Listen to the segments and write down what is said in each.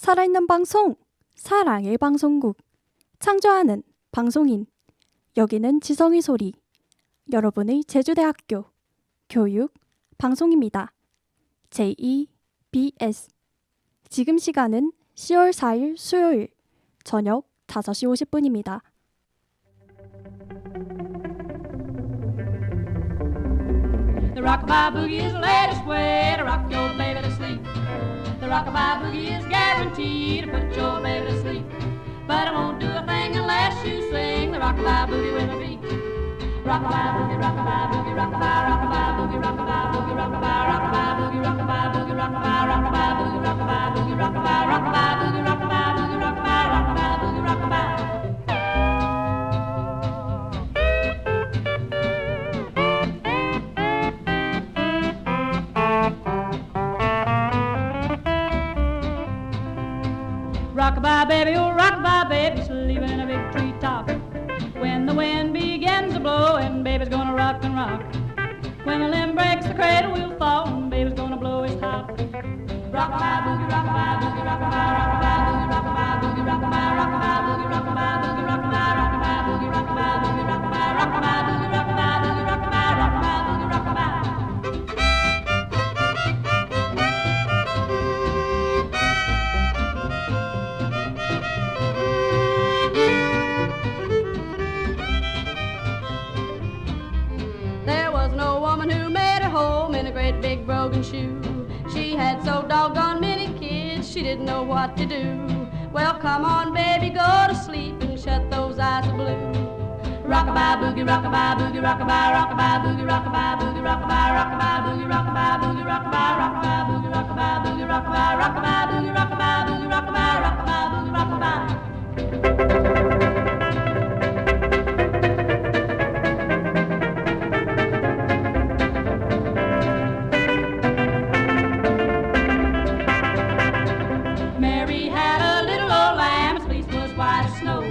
살아있는 방송, 사랑의 방송국. 창조하는 방송인. 여기는 지성의 소리. 여러분의 제주대학교 교육 방송입니다. JEBS. 지금 시간은 10월 4일 수요일 저녁 5시 50분입니다. The rockabye boogie is the latest way to rock your baby to sleep. The rockabye boogie is guaranteed to put your baby to sleep. But it won't do a thing unless you sing the rockabye boogie with a beat. Rockabye boogie, rockabye boogie, rockabye, rockabye boogie, rockabye boogie, rockabye, rockabye boogie, rockabye boogie, rockabye, rockabye boogie, rockabye boogie, rockabye, rockabye boogie, rockabye boogie, rockabye, rockabye boogie, rockabye. Rockabye baby, oh rockabye baby, sleeping in a big treetop. When the wind begins to blow and baby's gonna rock and rock. When the limb breaks the cradle will fall and baby's gonna blow his top. Rockabye boogie, rockabye boogie, rockabye, rockabye boogie, rockabye boogie, rockabye, rockabye boogie, rockabye boogie, rockabye, rockabye boogie, rockabye boogie, rockabye, rockabye boogie, rockabye boogie, rockabye, rockabye boogie, rockabye. There was no woman who made her home in a great big brogan shoe. She had so doggone many kids, she didn't know what to do. Well, come on, baby, go to sleep and shut those eyes of blue. Rockabye boogie, rockabye boogie, rockabye, rockabye boogie, rockabye boogie, rockabye, rockabye boogie, rockabye boogie, rockabye, rockabye boogie, rockabye boogie, rockabye, rockabye boogie, rockabye boogie, rockabye, rockabye boogie, rockabye. Mary had a little old lamb, its fleece was white as snow.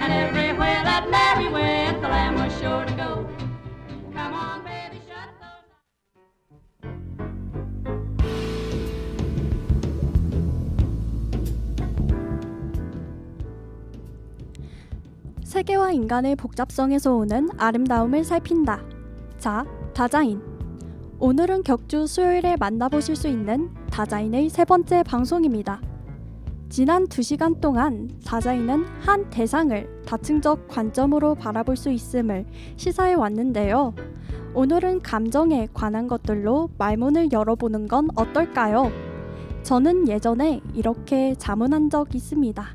And everywhere that Mary went, the lamb was sure to go. Come on, baby, shut those. 세계와 인간의 복잡성에서 오는 아름다움을 살핀다. 자, 다자인. 오늘은 격주 수요일에 만나보실 수 있는 다자인의 세 번째 방송입니다. 지난 2시간 동안 다자인은 한 대상을 다층적 관점으로 바라볼 수 있음을 시사해 왔는데요. 오늘은 감정에 관한 것들로 말문을 열어보는 건 어떨까요? 저는 예전에 이렇게 자문한 적 있습니다.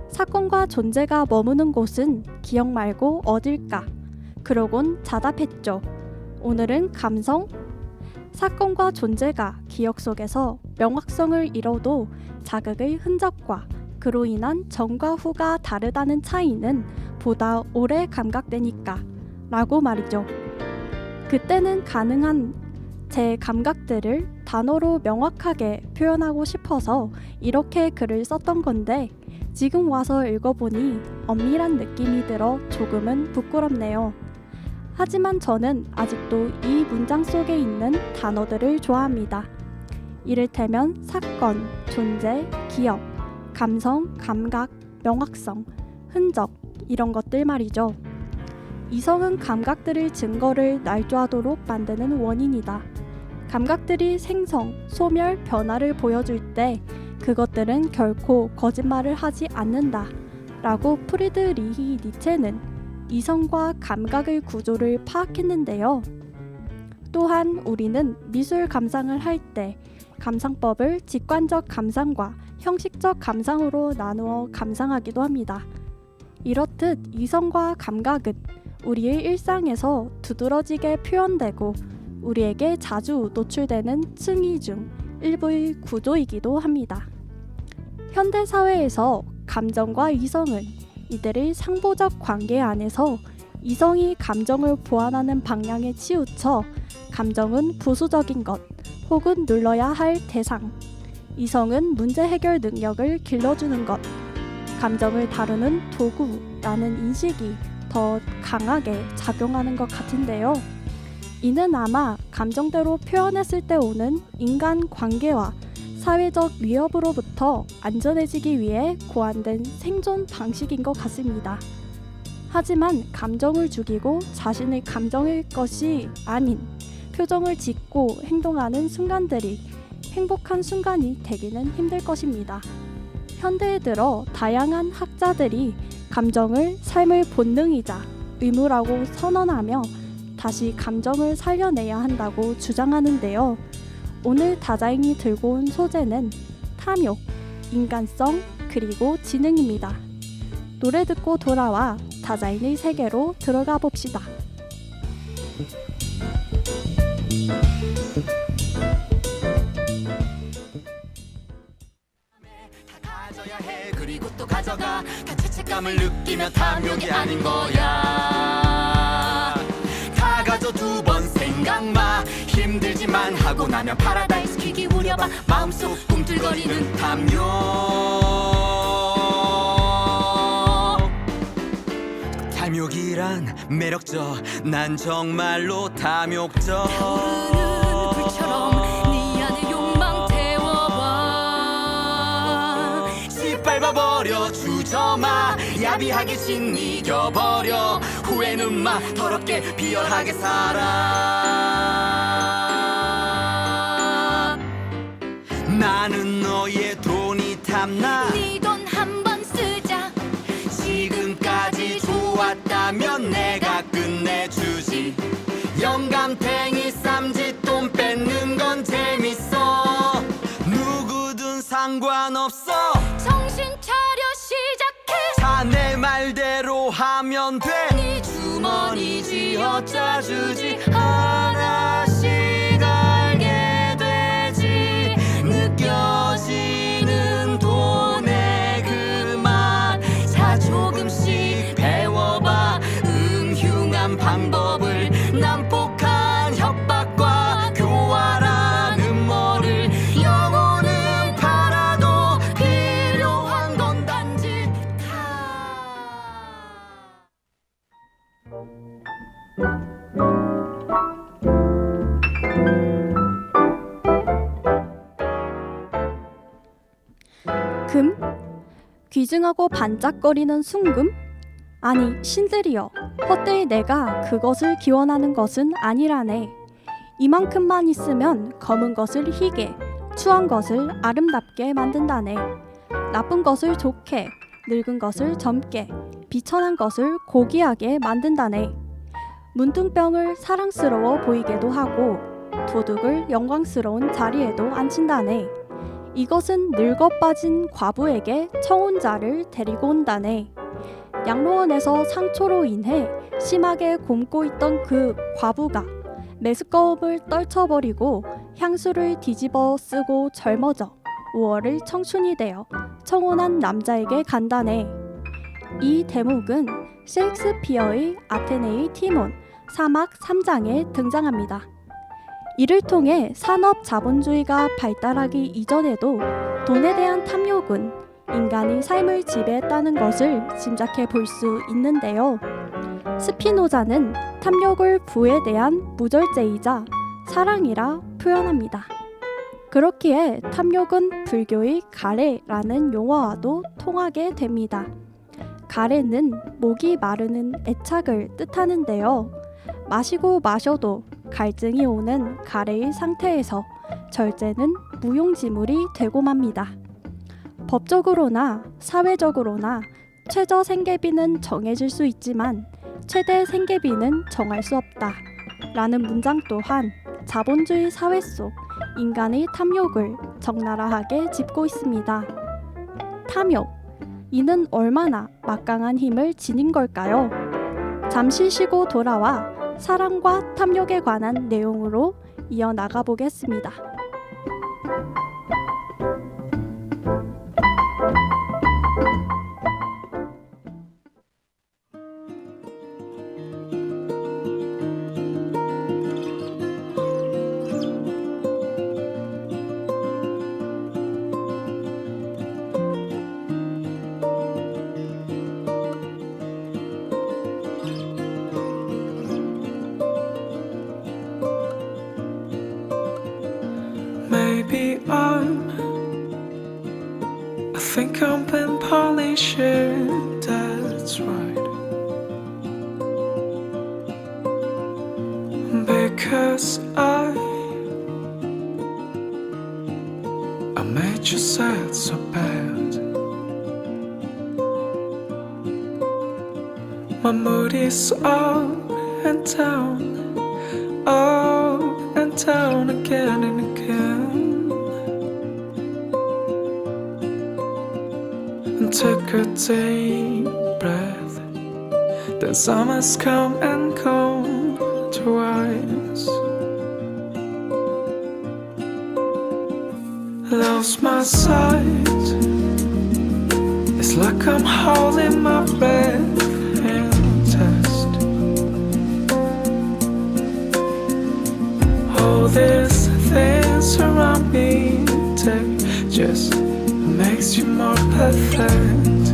사건과 존재가 머무는 곳은 기억 말고 어딜까? 그러곤 자답했죠. 오늘은 감성? 사건과 존재가 기억 속에서 명확성을 잃어도 자극의 흔적과 그로 인한 전과 후가 다르다는 차이는 보다 오래 감각되니까 라고 말이죠. 그때는 가능한 제 감각들을 단어로 명확하게 표현하고 싶어서 이렇게 글을 썼던 건데 지금 와서 읽어보니 엄밀한 느낌이 들어 조금은 부끄럽네요. 하지만 저는 아직도 이 문장 속에 있는 단어들을 좋아합니다. 이를테면 사건, 존재, 기억, 감성, 감각, 명확성, 흔적 이런 것들 말이죠. 이성은 감각들의 증거를 날조하도록 만드는 원인이다. 감각들이 생성, 소멸, 변화를 보여줄 때 그것들은 결코 거짓말을 하지 않는다 라고 프리드리히 니체는 이성과 감각의 구조를 파악했는데요. 또한 우리는 미술 감상을 할 때 감상법을 직관적 감상과 형식적 감상으로 나누어 감상하기도 합니다. 이렇듯 이성과 감각은 우리의 일상에서 두드러지게 표현되고 우리에게 자주 노출되는 층위 중 일부의 구조이기도 합니다. 현대사회에서 감정과 이성은 이들의 상보적 관계 안에서 이성이 감정을 보완하는 방향에 치우쳐 감정은 부수적인 것 혹은 눌러야 할 대상, 이성은 문제 해결 능력을 길러주는 것, 감정을 다루는 도구라는 인식이 더 강하게 작용하는 것 같은데요. 이는 아마 감정대로 표현했을 때 오는 인간 관계와 사회적 위협으로부터 안전해지기 위해 고안된 생존 방식인 것 같습니다. 하지만 감정을 죽이고 자신의 감정일 것이 아닌 표정을 짓고 행동하는 순간들이 행복한 순간이 되기는 힘들 것입니다. 현대에 들어 다양한 학자들이 감정을 삶의 본능이자 의무라고 선언하며 다시 감정을 살려내야 한다고 주장하는데요. 오늘 다자잉이 들고 온 소재는 탐욕, 인간성, 그리고 지능입니다. 노래 듣고 돌아와 다자잉의 세계로 들어가 봅시다. 가져야 해 그리고 또 가져가 다 죄책감을 느끼며 탐욕이 아닌 거야. 다 가져 두 번 생각마 힘들지만 하고 나면 파라다이스 기기 우려봐 마음속 꿈틀거리는 탐욕. 탐욕이란 매력적 난 정말로 탐욕적 타오르는 불처럼 네 안에 욕망 태워봐. 짓밟아버려 주저마 야비하게 진 이겨버려 후회는 마 더럽게 비열하게 살아. 나는 너의 돈이 탐나 네 돈 한 번 쓰자 지금까지 좋았다면 내가 끝내주지. 영감탱이 쌈짓돈 뺏는 건 재밌어 누구든 상관없어 정신 차려 시작해 자네 말대로 하면 돼 네 주머니 쥐어짜주지 하나씩 알게 되지 느껴지는 돈의 그맛 자 조금씩 배워봐 음흉한 방법을 난폭한 협박과 교활한 음모를 영혼은 팔아도 필요한 건 단지 금? 귀증하고 반짝거리는 순금? 아니 신들이여 헛되이 내가 그것을 기원하는 것은 아니라네. 이만큼만 있으면 검은 것을 희게 추한 것을 아름답게 만든다네. 나쁜 것을 좋게 늙은 것을 젊게 비천한 것을 고귀하게 만든다네. 문둥병을 사랑스러워 보이게도 하고 도둑을 영광스러운 자리에도 앉힌다네. 이것은 늙어 빠진 과부에게 청혼자를 데리고 온다네. 양로원에서 상초로 인해 심하게 곪고 있던 그 과부가 메스꺼움을 떨쳐버리고 향수를 뒤집어 쓰고 젊어져 5월의 청춘이 되어 청혼한 남자에게 간다네. 이 대목은 셰익스피어의 아테네의 티몬 사막 3장에 등장합니다. 이를 통해 산업 자본주의가 발달하기 이전에도 돈에 대한 탐욕은 인간의 삶을 지배했다는 것을 짐작해 볼 수 있는데요. 스피노자는 탐욕을 부에 대한 무절제이자 사랑이라 표현합니다. 그렇기에 탐욕은 불교의 가래라는 용어와도 통하게 됩니다. 가래는 목이 마르는 애착을 뜻하는데요. 마시고 마셔도 갈증이 오는 가래의 상태에서 절제는 무용지물이 되고 맙니다. 법적으로나 사회적으로나 최저 생계비는 정해질 수 있지만 최대 생계비는 정할 수 없다 라는 문장 또한 자본주의 사회 속 인간의 탐욕을 적나라하게 짚고 있습니다. 탐욕, 이는 얼마나 막강한 힘을 지닌 걸까요? 잠시 쉬고 돌아와 사랑과 탐욕에 관한 내용으로 이어나가 보겠습니다. think I've been polishing, that's right. Because I made you sad so bad. My mood is up and down, up and down again and again. And take a deep breath. Then summer's come and gone twice. Lost my sight. It's like I'm holding my breath in test. All these things around me just makes you more perfect.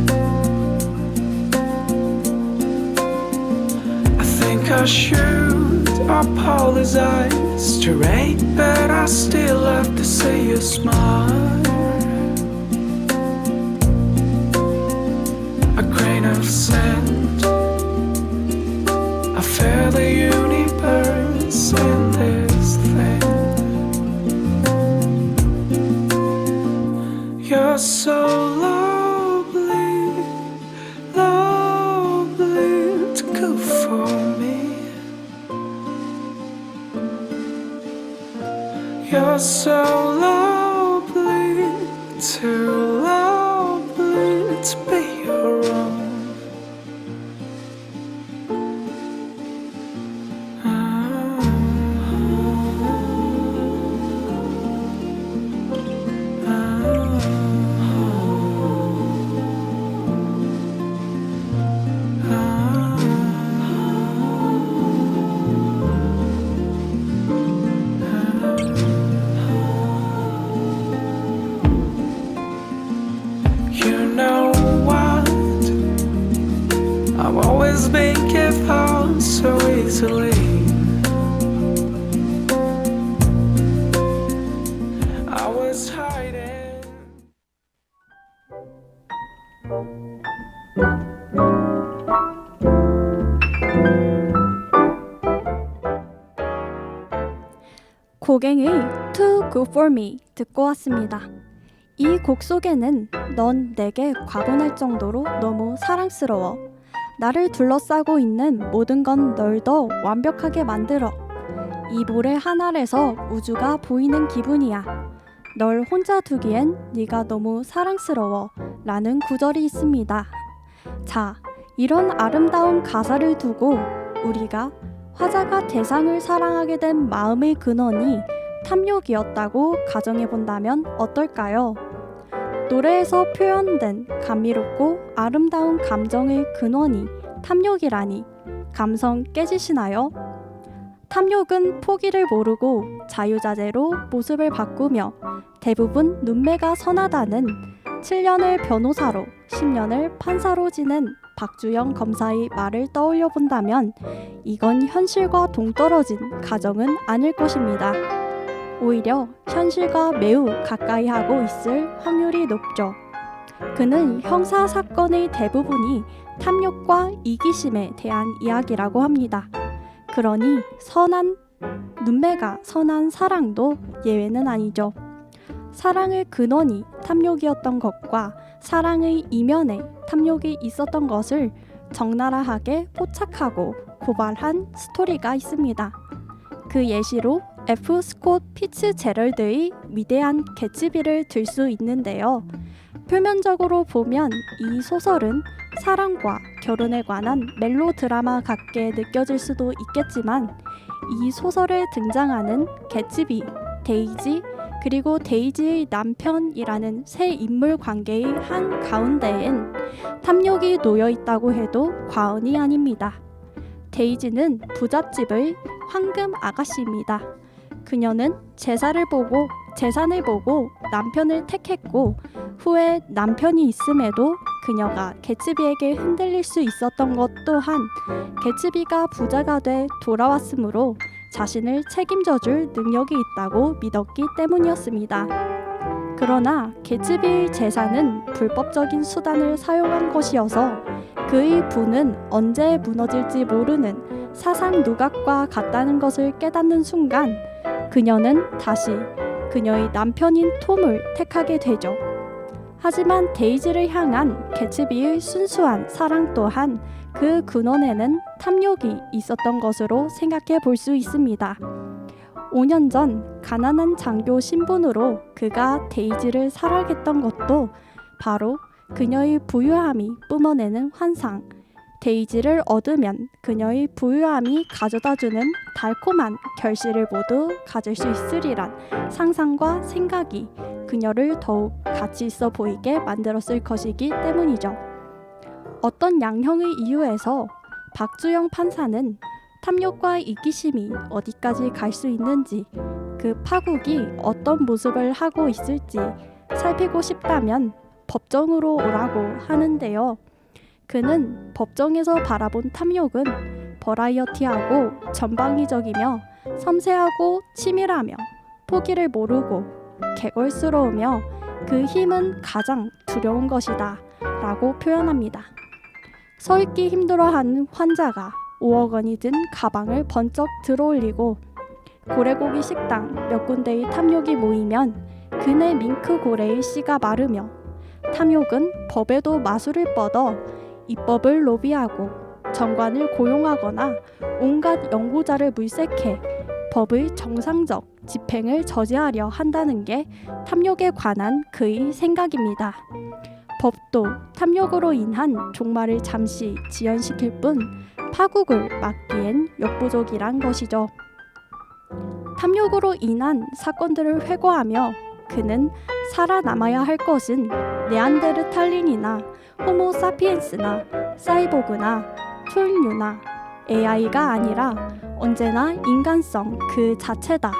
I think I should apologize straight, but I still have to see you smile. A grain of sand, I feel the universe in this thing. You're so lovely, lovely, too good for me. You're so lovely, too lovely to be your own. You know what? I've always been given up so easily. I was hiding. 고갱의 Too Good For Me 듣고 왔습니다. 이 곡 속에는 넌 내게 과분할 정도로 너무 사랑스러워. 나를 둘러싸고 있는 모든 건 널 더 완벽하게 만들어. 이 모래 한 알에서 우주가 보이는 기분이야. 널 혼자 두기엔 네가 너무 사랑스러워 라는 구절이 있습니다. 자, 이런 아름다운 가사를 두고 우리가 화자가 대상을 사랑하게 된 마음의 근원이 탐욕이었다고 가정해본다면 어떨까요? 노래에서 표현된 감미롭고 아름다운 감정의 근원이 탐욕이라니 감성 깨지시나요? 탐욕은 포기를 모르고 자유자재로 모습을 바꾸며 대부분 눈매가 선하다는 7년을 변호사로 10년을 판사로 지낸 박주영 검사의 말을 떠올려 본다면 이건 현실과 동떨어진 가정은 아닐 것입니다. 오히려 현실과 매우 가까이 하고 있을 확률이 높죠. 그는 형사 사건의 대부분이 탐욕과 이기심에 대한 이야기라고 합니다. 그러니 선한 눈매가 선한 사랑도 예외는 아니죠. 사랑의 근원이 탐욕이었던 것과 사랑의 이면에 탐욕이 있었던 것을 적나라하게 포착하고 고발한 스토리가 있습니다. 그 예시로 F. 스콧 피츠제럴드의 위대한 개츠비를 들 수 있는데요. 표면적으로 보면 이 소설은 사랑과 결혼에 관한 멜로드라마 같게 느껴질 수도 있겠지만 이 소설에 등장하는 개츠비, 데이지, 그리고 데이지의 남편이라는 세 인물 관계의 한 가운데엔 탐욕이 놓여 있다고 해도 과언이 아닙니다. 데이지는 부잣집의 황금 아가씨입니다. 그녀는 재산을 보고 남편을 택했고 후에 남편이 있음에도 그녀가 개츠비에게 흔들릴 수 있었던 것 또한 개츠비가 부자가 돼 돌아왔으므로 자신을 책임져줄 능력이 있다고 믿었기 때문이었습니다. 그러나 개츠비의 재산은 불법적인 수단을 사용한 것이어서 그의 부는 언제 무너질지 모르는 사상 누각과 같다는 것을 깨닫는 순간 그녀는 다시 그녀의 남편인 톰을 택하게 되죠. 하지만 데이지를 향한 개츠비의 순수한 사랑 또한 그 근원에는 탐욕이 있었던 것으로 생각해 볼 수 있습니다. 5년 전 가난한 장교 신분으로 그가 데이지를 사랑했던 것도 바로 그녀의 부유함이 뿜어내는 환상, 데이지를 얻으면 그녀의 부유함이 가져다주는 달콤한 결실을 모두 가질 수 있으리란 상상과 생각이 그녀를 더욱 가치 있어 보이게 만들었을 것이기 때문이죠. 어떤 양형의 이유에서 박주영 판사는 탐욕과 이기심이 어디까지 갈 수 있는지, 그 파국이 어떤 모습을 하고 있을지 살피고 싶다면 법정으로 오라고 하는데요. 그는 법정에서 바라본 탐욕은 버라이어티하고 전방위적이며 섬세하고 치밀하며 포기를 모르고 개걸스러우며 그 힘은 가장 두려운 것이다 라고 표현합니다. 서 있기 힘들어하는 환자가 5억 원이 든 가방을 번쩍 들어올리고 고래고기 식당 몇 군데의 탐욕이 모이면 그네 밍크 고래의 씨가 마르며 탐욕은 법에도 마술을 뻗어 입법을 로비하고 정관을 고용하거나 온갖 연구자를 물색해 법의 정상적 집행을 저지하려 한다는 게 탐욕에 관한 그의 생각입니다. 법도 탐욕으로 인한 종말을 잠시 지연시킬 뿐 파국을 막기엔 역부족이란 것이죠. 탐욕으로 인한 사건들을 회고하며 그는 살아남아야 할 것은 네안데르탈린이나 호모사피엔스나 사이보그나 초인류나 AI가 아니라 언제나 인간성 그 자체다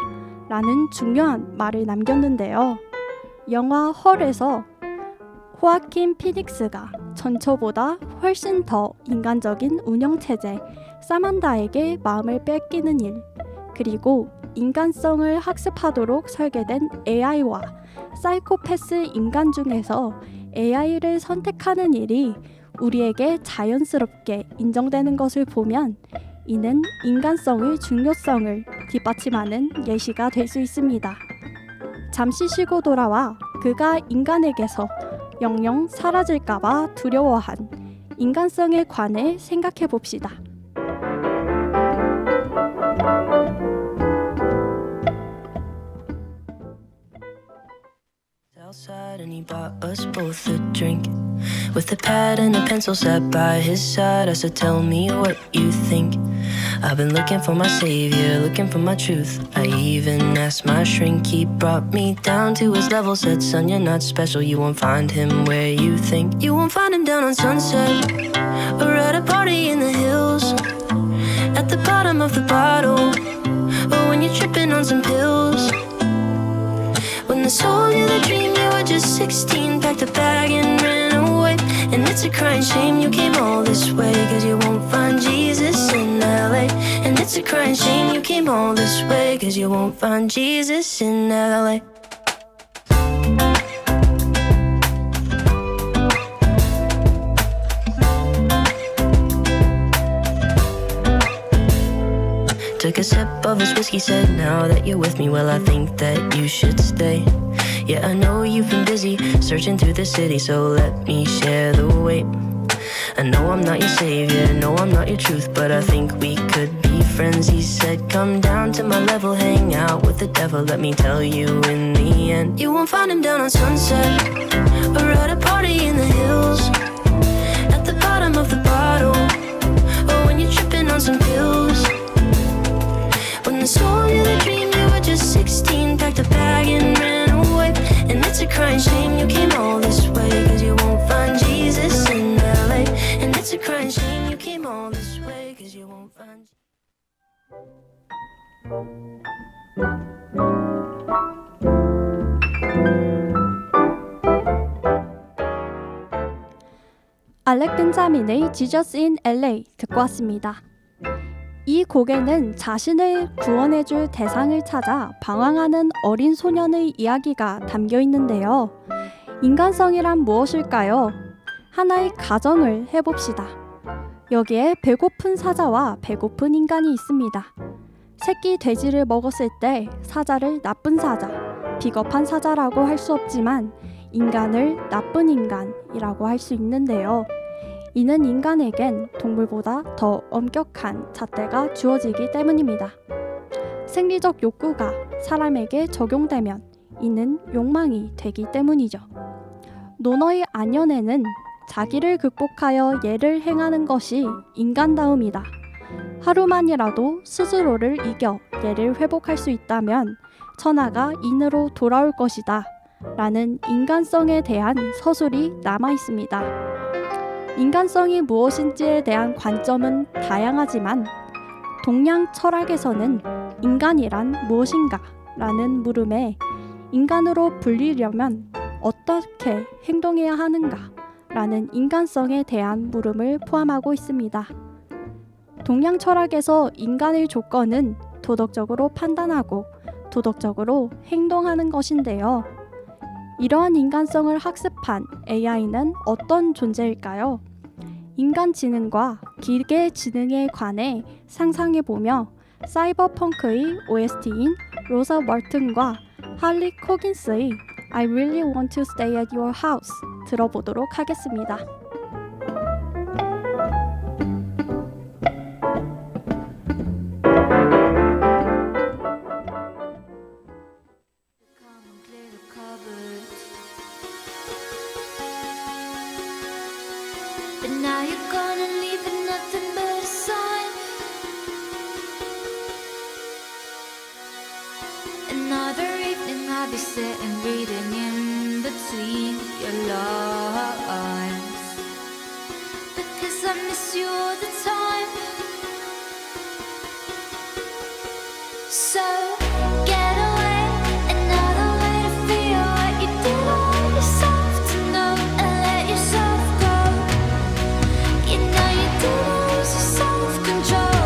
라는 중요한 말을 남겼는데요. 영화 헐에서 호아킨 피닉스가 전처보다 훨씬 더 인간적인 운영체제 사만다에게 마음을 뺏기는 일, 그리고 인간성을 학습하도록 설계된 AI와 사이코패스 인간 중에서 AI를 선택하는 일이 우리에게 자연스럽게 인정되는 것을 보면 이는 인간성의 중요성을 뒷받침하는 예시가 될 수 있습니다. 잠시 쉬고 돌아와 그가 인간에게서 영영 사라질까봐 두려워한 인간성에 관해 생각해 봅시다. Outside and he bought us both a drink with a pad and a pencil sat by his side. I said, tell me what you think. I've been looking for my savior, looking for my truth. I even asked my shrink, he brought me down to his level. Said, son, you're not special, you won't find him where you think. You won't find him down on Sunset or at a party in the hills, at the bottom of the bottle, or when you're tripping on some pills. When they sold you the dream, you were just 16, packed a bag and ran away. And it's a crying shame you came all this way, cause you won't find Jesus in LA. And it's a crying shame you came all this way, cause you won't find Jesus in LA. Took a sip of his whiskey, said, now that you're with me, well, I think that you should stay. Yeah, I know you've been busy searching through the city, so let me share the weight. I know I'm not your savior, no, I'm not your truth, but I think we could be friends. He said, come down to my level, hang out with the devil. Let me tell you, in the end, you won't find him down on Sunset or at a party in the hills, at the bottom of the bottle, or when you're tripping on some pills. When they sold you the dream, you were just 16, packed a bag and ran away. And it's a crying shame you came all this way, cause you won't find Jesus in LA. And it's a crying shame you came all this way, cause you won't find. 알렉 벤자민의 Jesus in LA 듣고 왔습니다. 이 곡에는 자신을 구원해줄 대상을 찾아 방황하는 어린 소년의 이야기가 담겨 있는데요. 인간성이란 무엇일까요? 하나의 가정을 해봅시다. 여기에 배고픈 사자와 배고픈 인간이 있습니다. 새끼 돼지를 먹었을 때 사자를 나쁜 사자, 비겁한 사자라고 할 수 없지만 인간을 나쁜 인간이라고 할 수 있는데요. 이는 인간에겐 동물보다 더 엄격한 잣대가 주어지기 때문입니다. 생리적 욕구가 사람에게 적용되면 이는 욕망이 되기 때문이죠. 논어의 안연에는 자기를 극복하여 예를 행하는 것이 인간다움이다. 하루만이라도 스스로를 이겨 예를 회복할 수 있다면 천하가 인으로 돌아올 것이다. 라는 인간성에 대한 서술이 남아 있습니다. 인간성이 무엇인지에 대한 관점은 다양하지만 동양 철학에서는 인간이란 무엇인가? 라는 물음에 인간으로 불리려면 어떻게 행동해야 하는가? 라는 인간성에 대한 물음을 포함하고 있습니다. 동양 철학에서 인간의 조건은 도덕적으로 판단하고 도덕적으로 행동하는 것인데요. 이러한 인간성을 학습한 AI는 어떤 존재일까요? 인간 지능과 기계 지능에 관해 상상해보며 사이버펑크의 OST인 로사 월튼과 할리 코긴스의 I really want to stay at your house 들어보도록 하겠습니다. But now you're gonna leave with nothing but a sign. Another evening I'll be sitting reading in between your lines, because I miss you all the time. So get away, another way to feel what you do on yourself, to know and let yourself go. You know you do lose your self-control.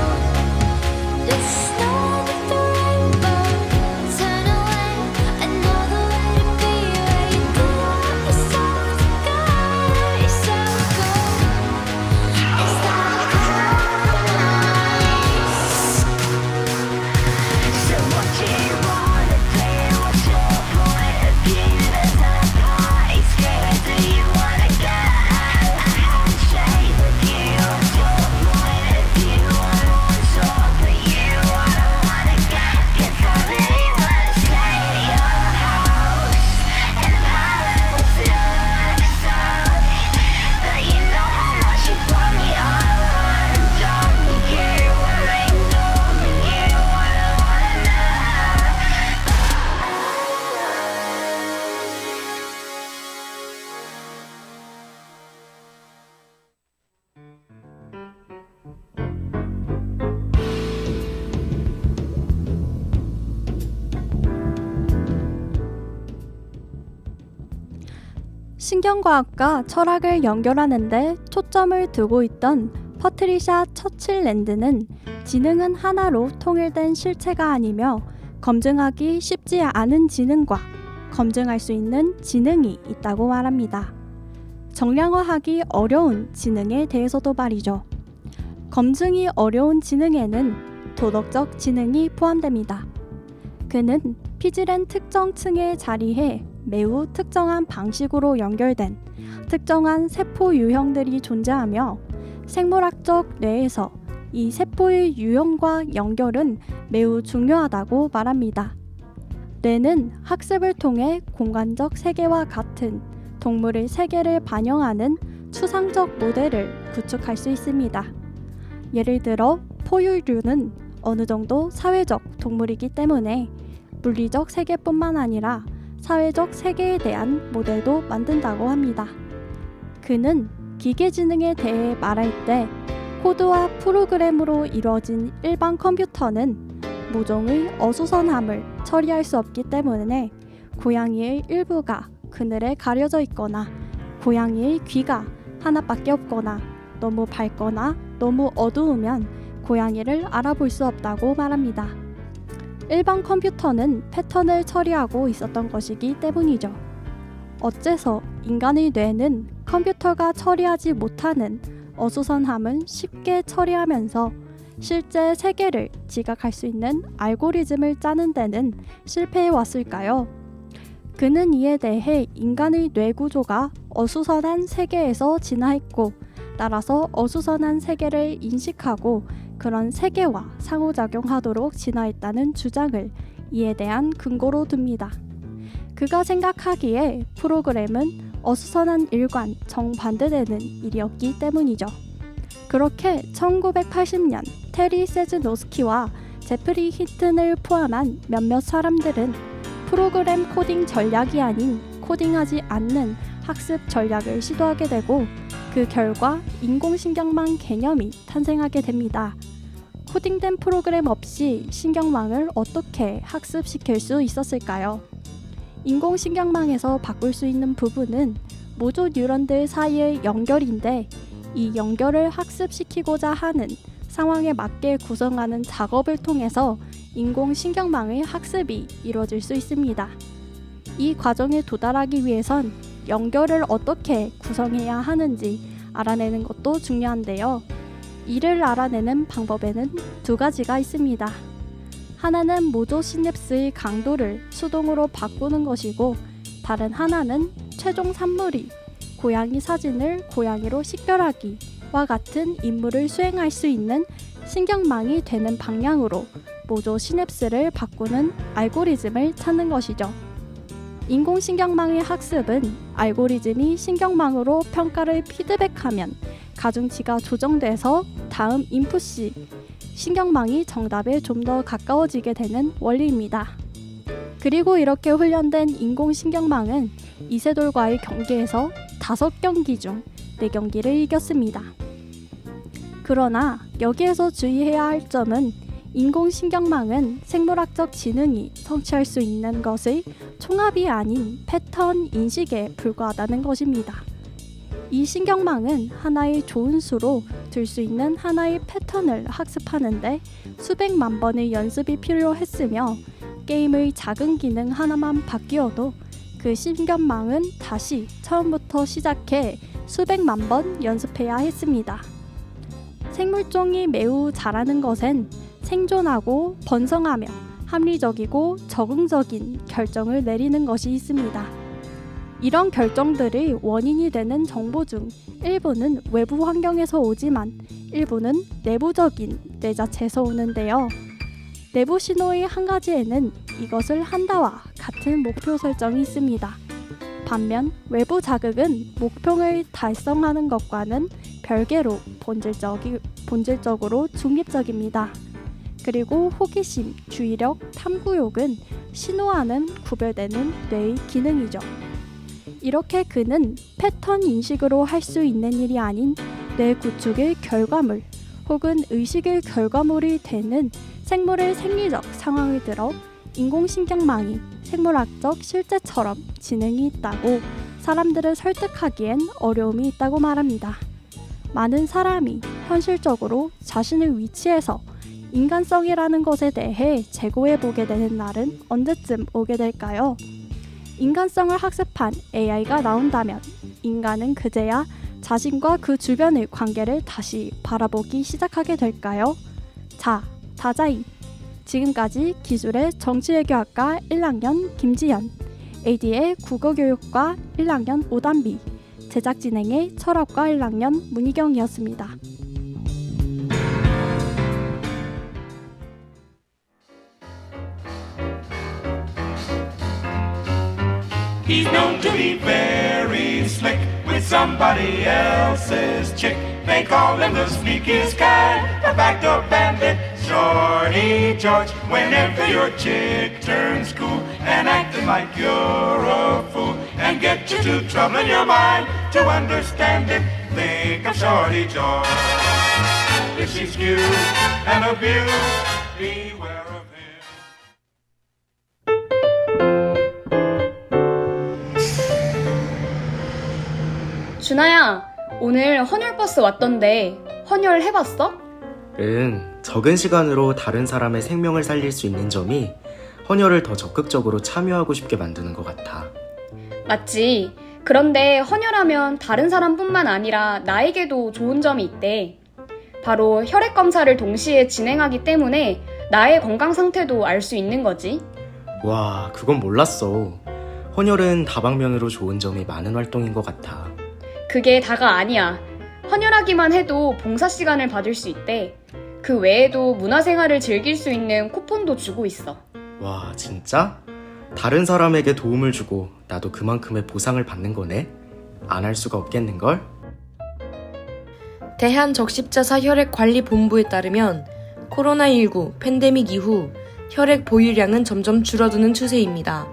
There's snow under the rainbow. Turn away, another way to be where you do let yourself go, let yourself go. Is that a promise? So what do you wanna do? What's your point of view? There's no point screaming. Do you wanna get a handshake with you? What's your point of view? I want to talk with you. I don't wanna get something but stay at your house. And my lips look soft, but you know how much you want me all on. Don't you worry, don't you wanna know. 신경과학과 철학을 연결하는데 초점을 두고 있던 퍼트리샤 처칠랜드는 지능은 하나로 통일된 실체가 아니며 검증하기 쉽지 않은 지능과 검증할 수 있는 지능이 있다고 말합니다. 정량화하기 어려운 지능에 대해서도 말이죠. 검증이 어려운 지능에는 도덕적 지능이 포함됩니다. 그는 피질엔 특정 층에 자리해 매우 특정한 방식으로 연결된 특정한 세포 유형들이 존재하며 생물학적 뇌에서 이 세포의 유형과 연결은 매우 중요하다고 말합니다. 뇌는 학습을 통해 공간적 세계와 같은 동물의 세계를 반영하는 추상적 모델을 구축할 수 있습니다. 예를 들어 포유류는 어느 정도 사회적 동물이기 때문에 물리적 세계뿐만 아니라 사회적 세계에 대한 모델도 만든다고 합니다. 그는 기계지능에 대해 말할 때 코드와 프로그램으로 이루어진 일반 컴퓨터는 모종의 어수선함을 처리할 수 없기 때문에 고양이의 일부가 그늘에 가려져 있거나 고양이의 귀가 하나밖에 없거나 너무 밝거나 너무 어두우면 고양이를 알아볼 수 없다고 말합니다. 일반 컴퓨터는 패턴을 처리하고 있었던 것이기 때문이죠. 어째서 인간의 뇌는 컴퓨터가 처리하지 못하는 어수선함을 쉽게 처리하면서 실제 세계를 지각할 수 있는 알고리즘을 짜는 데는 실패해 왔을까요? 그는 이에 대해 인간의 뇌 구조가 어수선한 세계에서 진화했고, 따라서 어수선한 세계를 인식하고 그런 세계와 상호작용하도록 진화했다는 주장을 이에 대한 근거로 둡니다. 그가 생각하기에 프로그램은 어수선한 일과 정반대되는 일이었기 때문이죠. 그렇게 1980년 테리 세즈노스키와 제프리 힌튼을 포함한 몇몇 사람들은 프로그램 코딩 전략이 아닌 코딩하지 않는 학습 전략을 시도하게 되고, 그 결과 인공신경망 개념이 탄생하게 됩니다. 코딩된 프로그램 없이 신경망을 어떻게 학습시킬 수 있었을까요? 인공신경망에서 바꿀 수 있는 부분은 모조 뉴런들 사이의 연결인데, 이 연결을 학습시키고자 하는 상황에 맞게 구성하는 작업을 통해서 인공신경망의 학습이 이루어질 수 있습니다. 이 과정에 도달하기 위해선 연결을 어떻게 구성해야 하는지 알아내는 것도 중요한데요. 이를 알아내는 방법에는 두 가지가 있습니다. 하나는 모조 시냅스의 강도를 수동으로 바꾸는 것이고, 다른 하나는 최종 산물이 고양이 사진을 고양이로 식별하기와 같은 임무를 수행할 수 있는 신경망이 되는 방향으로 모조 시냅스를 바꾸는 알고리즘을 찾는 것이죠. 인공신경망의 학습은 알고리즘이 신경망으로 평가를 피드백하면 가중치가 조정돼서 다음 인풋 시 신경망이 정답에 좀 더 가까워지게 되는 원리입니다. 그리고 이렇게 훈련된 인공신경망은 이세돌과의 경기에서 5경기 중 4경기를 이겼습니다. 그러나 여기에서 주의해야 할 점은 인공신경망은 생물학적 지능이 성취할 수 있는 것의 총합이 아닌 패턴 인식에 불과하다는 것입니다. 이 신경망은 하나의 좋은 수로 들 수 있는 하나의 패턴을 학습하는데 수백만 번의 연습이 필요했으며, 게임의 작은 기능 하나만 바뀌어도 그 신경망은 다시 처음부터 시작해 수백만 번 연습해야 했습니다. 생물종이 매우 잘하는 것은 생존하고 번성하며 합리적이고 적응적인 결정을 내리는 것이 있습니다. 이런 결정들이 원인이 되는 정보 중 일부는 외부 환경에서 오지만 일부는 내부적인 뇌 자체에서 오는데요. 내부 신호의 한 가지에는 이것을 한다와 같은 목표 설정이 있습니다. 반면 외부 자극은 목표를 달성하는 것과는 별개로 본질적으로 중립적입니다. 그리고 호기심, 주의력, 탐구욕은 신호와는 구별되는 뇌의 기능이죠. 이렇게 그는 패턴 인식으로 할 수 있는 일이 아닌 뇌 구축의 결과물 혹은 의식의 결과물이 되는 생물의 생리적 상황을 들어 인공신경망이 생물학적 실제처럼 지능이 있다고 사람들을 설득하기엔 어려움이 있다고 말합니다. 많은 사람이 현실적으로 자신의 위치에서 인간성이라는 것에 대해 재고해보게 되는 날은 언제쯤 오게 될까요? 인간성을 학습한 AI가 나온다면 인간은 그제야 자신과 그 주변의 관계를 다시 바라보기 시작하게 될까요? 자, 다자이. 지금까지 기술의 정치외교학과 1학년 김지연, AD의 국어교육과 1학년 오단비, 제작 진행의 철학과 1학년 문희경이었습니다. He's known to be very slick with somebody else's chick. They call him the sneakiest guy, the backdoor bandit, Shorty George. Whenever your chick turns cool and acting like you're a fool and get you to trouble in your mind to understand it, think of Shorty George. If she's cute and abused, beware of him. 준아야, 오늘 헌혈버스 왔던데 헌혈 해봤어? 응, 적은 시간으로 다른 사람의 생명을 살릴 수 있는 점이 헌혈을 더 적극적으로 참여하고 싶게 만드는 것 같아. 맞지. 그런데 헌혈하면 다른 사람뿐만 아니라 나에게도 좋은 점이 있대. 바로 혈액 검사를 동시에 진행하기 때문에 나의 건강 상태도 알 수 있는 거지. 와, 그건 몰랐어. 헌혈은 다방면으로 좋은 점이 많은 활동인 것 같아. 그게 다가 아니야. 헌혈하기만 해도 봉사 시간을 받을 수 있대. 그 외에도 문화생활을 즐길 수 있는 쿠폰도 주고 있어. 와, 진짜? 다른 사람에게 도움을 주고 나도 그만큼의 보상을 받는 거네? 안 할 수가 없겠는걸? 대한적십자사 혈액관리본부에 따르면 코로나19 팬데믹 이후 혈액 보유량은 점점 줄어드는 추세입니다.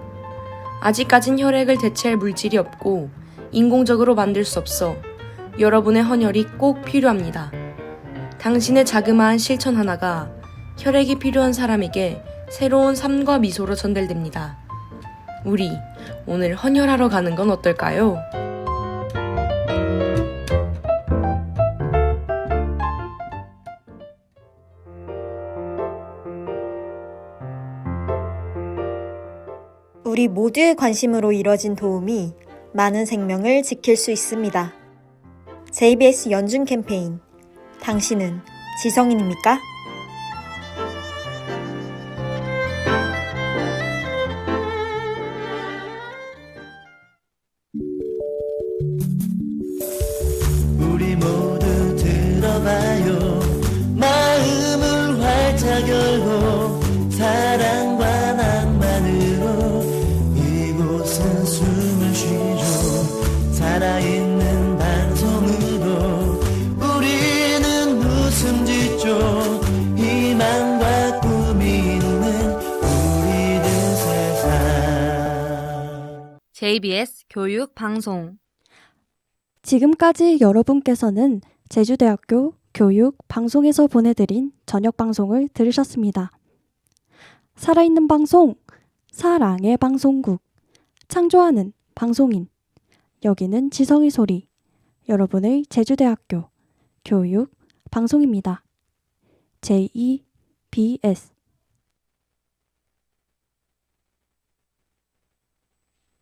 아직까진 혈액을 대체할 물질이 없고 인공적으로 만들 수 없어 여러분의 헌혈이 꼭 필요합니다. 당신의 자그마한 실천 하나가 혈액이 필요한 사람에게 새로운 삶과 미소로 전달됩니다. 우리 오늘 헌혈하러 가는 건 어떨까요? 우리 모두의 관심으로 이뤄진 도움이 많은 생명을 지킬 수 있습니다. JBS 연중 캠페인 당신은 지성인입니까? 우리 모두 들어봐요. 마음을 활짝 열고 사랑과 낭만으로 이곳은 숨을 쉬죠. 살아있는 방송으로 우리는 웃음 짓죠. 희망과 꿈이 있는 우리들 세상. JBS 교육 방송. 지금까지 여러분께서는 제주대학교 교육 방송에서 보내드린 저녁 방송을 들으셨습니다. 살아있는 방송, 사랑의 방송국, 창조하는 방송인, 여기는 지성의 소리, 여러분의 제주대학교 교육 방송입니다. JEBS